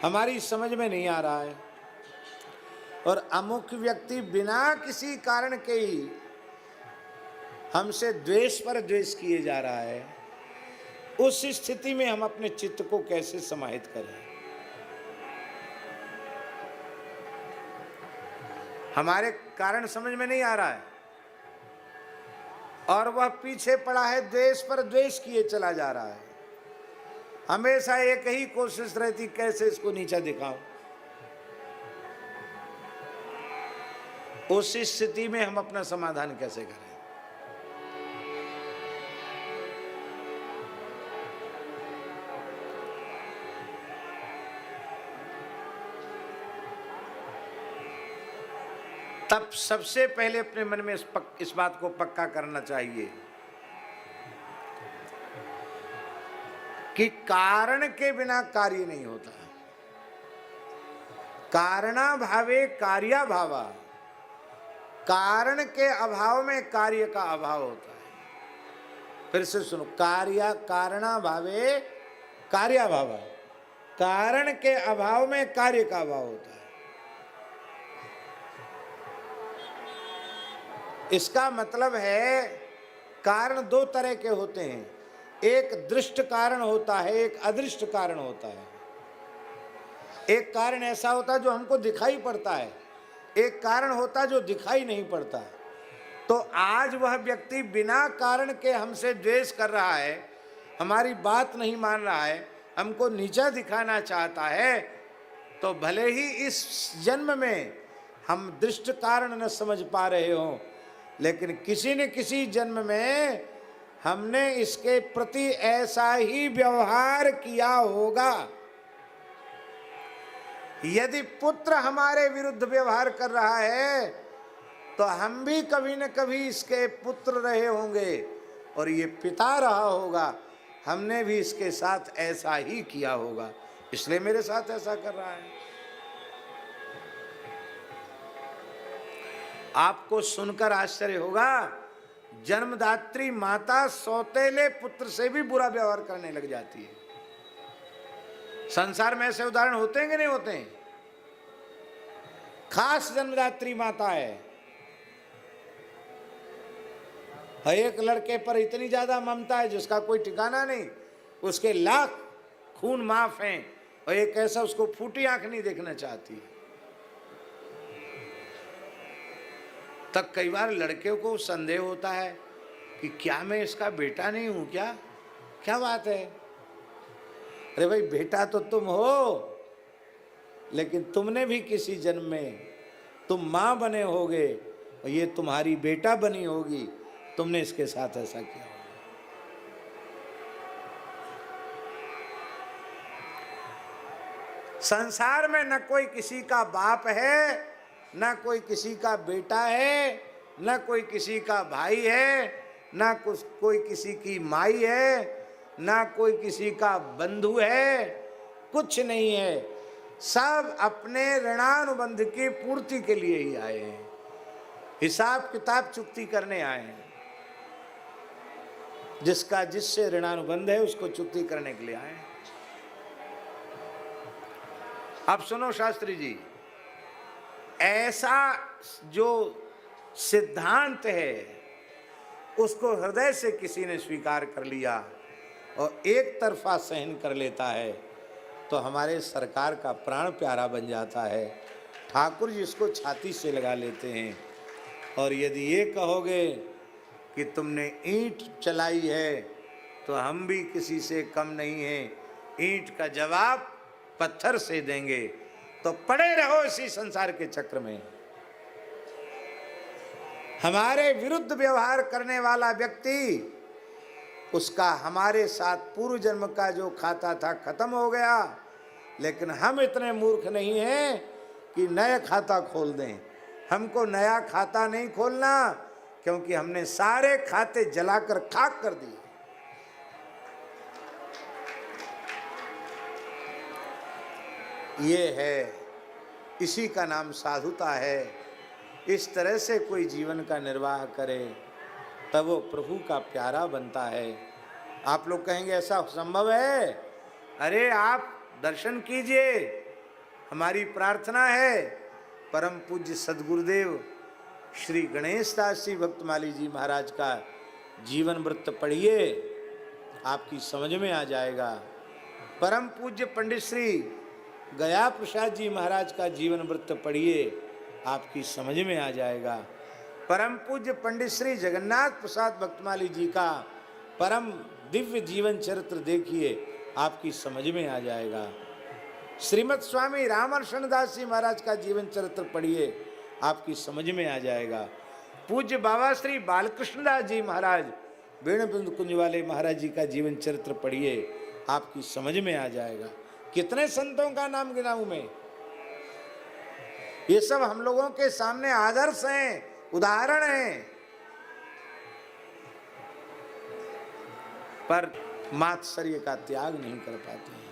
हमारी समझ में नहीं आ रहा है, और अमुक व्यक्ति बिना किसी कारण के ही हमसे द्वेष पर द्वेष किए जा रहा है। उस स्थिति में हम अपने चित्त को कैसे समाहित करें? हमारे कारण समझ में नहीं आ रहा है और वह पीछे पड़ा है, द्वेष पर द्वेष किए चला जा रहा है। हमेशा एक ही कोशिश रहती, कैसे इसको नीचा दिखाऊं। उस स्थिति में हम अपना समाधान कैसे करें? तब सबसे पहले अपने मन में इस बात को पक्का करना चाहिए कि कारण के बिना कार्य नहीं होता। कारणाभावे कार्या भावा, कारण के अभाव में कार्य का अभाव होता है। फिर से सुनो, कारणाभावे कार्या भावा, कारण के अभाव में कार्य का अभाव होता है। इसका मतलब है कारण दो तरह के होते हैं, एक दृष्ट कारण होता है, एक अदृष्ट कारण होता है। एक कारण ऐसा होता है जो हमको दिखाई पड़ता है, एक कारण होता है जो दिखाई नहीं पड़ता। तो आज वह व्यक्ति बिना कारण के हमसे द्वेष कर रहा है, हमारी बात नहीं मान रहा है, हमको नीचा दिखाना चाहता है, तो भले ही इस जन्म में हम दृष्ट कारण न समझ पा रहे हों, लेकिन किसी न किसी जन्म में हमने इसके प्रति ऐसा ही व्यवहार किया होगा। यदि पुत्र हमारे विरुद्ध व्यवहार कर रहा है तो हम भी कभी न कभी इसके पुत्र रहे होंगे, और ये पिता रहा होगा, हमने भी इसके साथ ऐसा ही किया होगा, इसलिए मेरे साथ ऐसा कर रहा है। आपको सुनकर आश्चर्य होगा, जन्मदात्री माता सौतेले पुत्र से भी बुरा व्यवहार करने लग जाती है। संसार में ऐसे उदाहरण होते हैं कि नहीं होते हैं? खास जन्मदात्री माता है, एक लड़के पर इतनी ज्यादा ममता है जिसका कोई ठिकाना नहीं, उसके लाख खून माफ हैं, और एक ऐसा उसको फूटी आंख नहीं देखना चाहती है। तब कई बार लड़के को संदेह होता है कि क्या मैं इसका बेटा नहीं हूं क्या? क्या बात है? अरे भाई, बेटा तो तुम हो, लेकिन तुमने भी किसी जन्म में तुम मां बने होगे और ये तुम्हारी बेटा बनी होगी, तुमने इसके साथ ऐसा किया होगा। संसार में न कोई किसी का बाप है, न कोई किसी का बेटा है, न कोई किसी का भाई है, न कोई किसी की माई है, न कोई किसी का बंधु है, कुछ नहीं है। सब अपने ऋणानुबंध की पूर्ति के लिए ही आए हैं, हिसाब किताब चुकती करने आए हैं। जिसका जिससे ऋणानुबंध है उसको चुकती करने के लिए आए हैं। अब सुनो शास्त्री जी, ऐसा जो सिद्धांत है उसको हृदय से किसी ने स्वीकार कर लिया और एक तरफा सहन कर लेता है तो हमारे सरकार का प्राण प्यारा बन जाता है। ठाकुर जी इसको छाती से लगा लेते हैं। और यदि ये कहोगे कि तुमने ईंट चलाई है तो हम भी किसी से कम नहीं हैं, ईंट का जवाब पत्थर से देंगे, तो पड़े रहो इसी संसार के चक्र में। हमारे विरुद्ध व्यवहार करने वाला व्यक्ति, उसका हमारे साथ पूर्व जन्म का जो खाता था खत्म हो गया, लेकिन हम इतने मूर्ख नहीं हैं कि नया खाता खोल दें। हमको नया खाता नहीं खोलना, क्योंकि हमने सारे खाते जलाकर खाक कर दिए। ये है, इसी का नाम साधुता है। इस तरह से कोई जीवन का निर्वाह करे तब वो प्रभु का प्यारा बनता है। आप लोग कहेंगे ऐसा संभव है? अरे आप दर्शन कीजिए, हमारी प्रार्थना है परम पूज्य सदगुरुदेव श्री गणेश दास जी भक्तमाली जी महाराज का जीवन वृत्त पढ़िए, आपकी समझ में आ जाएगा। परम पूज्य पंडित श्री गया प्रसाद जी महाराज का जीवन वृत्त पढ़िए, आपकी समझ में आ जाएगा। परम पूज्य पंडित श्री जगन्नाथ प्रसाद भक्तमाली जी का परम दिव्य जीवन चरित्र देखिए, आपकी समझ में आ जाएगा। श्रीमद स्वामी रामर्षण दास जी महाराज का जीवन चरित्र पढ़िए, आपकी समझ में आ जाएगा। पूज्य बाबा श्री बालकृष्ण दास जी महाराज वेणुबिंद कुंज वाले महाराज जी का जीवन चरित्र पढ़िए, आपकी समझ में आ जाएगा। कितने संतों का नाम गिनाऊं मैं, ये सब हम लोगों के सामने आदर्श हैं, उदाहरण हैं, पर मात्सर्य का त्याग नहीं कर पाते हैं।